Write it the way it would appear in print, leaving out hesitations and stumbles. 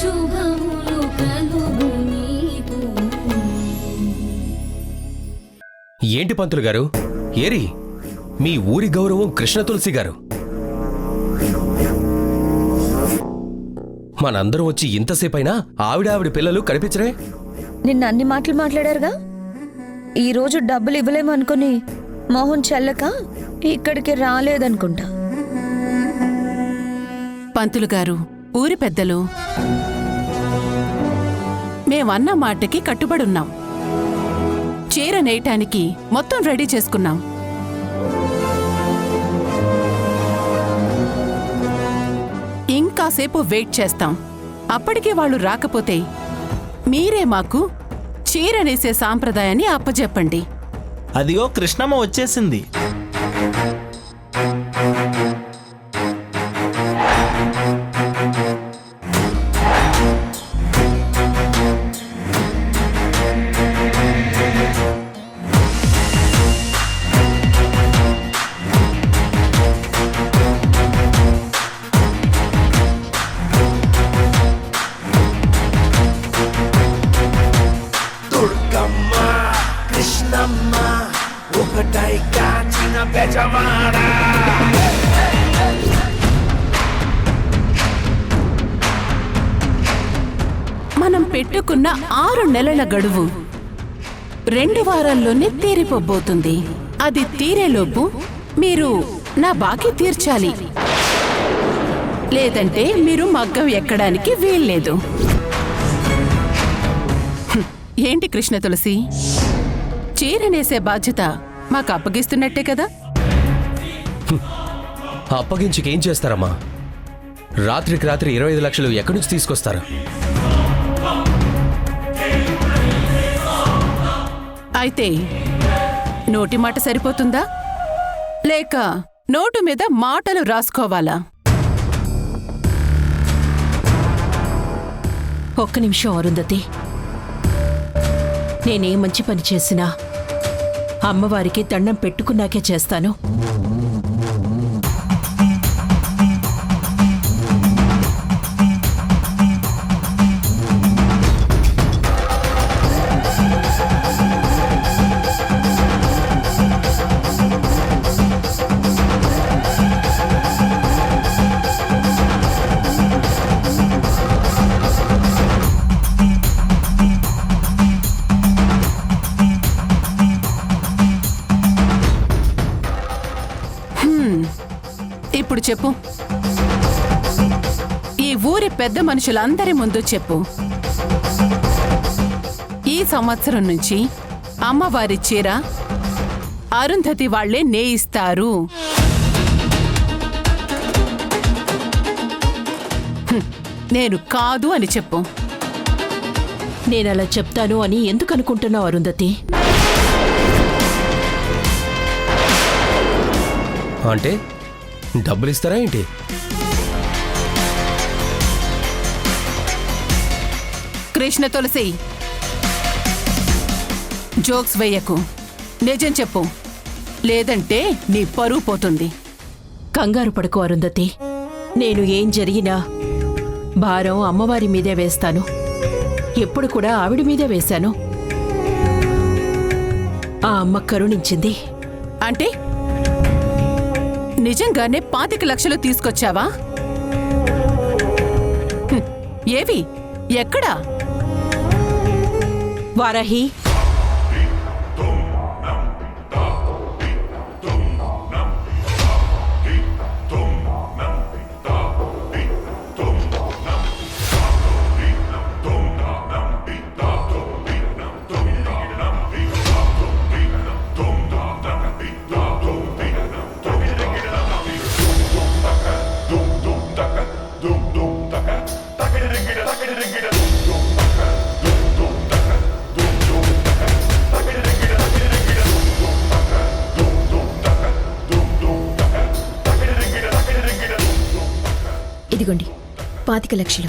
శుభములు కలుగు నీకు. ఏంటి పంతులు గారు, ఏరి మీ ఊరి గౌరవం కృష్ణ తులసి గారు. మనందరం వచ్చి ఇంతసేపైనా ఆవిడ పిల్లలు కనిపించరే? నిన్న అన్ని మాటలు మాట్లాడారుగా. ఈరోజు డబ్బులు ఇవ్వలేమనుకుని మోహన్ చెల్లక ఇక్కడికి రాలేదనుకుంటా. పంతులు గారు, ఊరి పెద్దలు, మేమన్న మాటకి కట్టుబడున్నాం. చీర నేయటానికి మొత్తం రెడీ చేసుకున్నాం. ఇంకాసేపు వెయిట్ చేస్తాం. అప్పటికే వాళ్ళు రాకపోతే మీరే మాకు చీర నేసే సాంప్రదాయాన్ని అప్పజెప్పండి. అదిగో కృష్ణమ్మ వచ్చేసింది. మనం పెట్టుకున్న 6 నెలల గడువు 2 వారాల్లోనే తీరిపోబోతుంది. అది తీరేలోపు మీరు నా బాకీ తీర్చాలి, లేదంటే మీరు మగ్గం ఎక్కడానికి వీల్లేదు. ఏంటి కృష్ణ తులసి, చీరనేసే బాధ్యత మాకు అప్పగిస్తున్నట్టే కదా? అప్పగించుకేం చేస్తారమ్మా? రాత్రికి రాత్రి 25 లక్షలు ఎక్కడి నుంచి తీసుకొస్తారు? అయితే నోటి మాట సరిపోతుందా, లేక నోటు మీద మాటలు రాసుకోవాలా? ఒక్క నిమిషం అరుంధతి. నేనే మంచి పని చేసినా అమ్మవారికి దండం పెట్టుకున్నాకే చేస్తాను. ఇప్పుడు చెప్పు, ఈ ఊరి పెద్ద మనుషులందరి ముందు చెప్పు, ఈ సంవత్సరం నుంచి అమ్మవారి చీర అరుంధతి వాళ్లే నేయిస్తారు. నేను కాదు అని చెప్పు. నేనలా చెప్తాను అని ఎందుకు అనుకుంటున్నావు అరుంధతి? అంటే డబ్బులు ఇస్తారా ఏంటి? కృష్ణ తులసి, జోక్స్ వేయకు, నిజం చెప్పు, లేదంటే నీ పరువు పోతుంది. కంగారు పడుకో అరుంధతి. నేను ఏం జరిగినా భారం అమ్మవారి మీదే వేస్తాను. ఎప్పుడు కూడా ఆవిడ మీదే వేశాను. ఆ అమ్మ కరుణించింది. అంటే నిజంగానే 25 లక్షలు తీసుకొచ్చావా? ఏవి, ఎక్కడా? వారాహి, ఇదిగోండి 25 లక్షలు.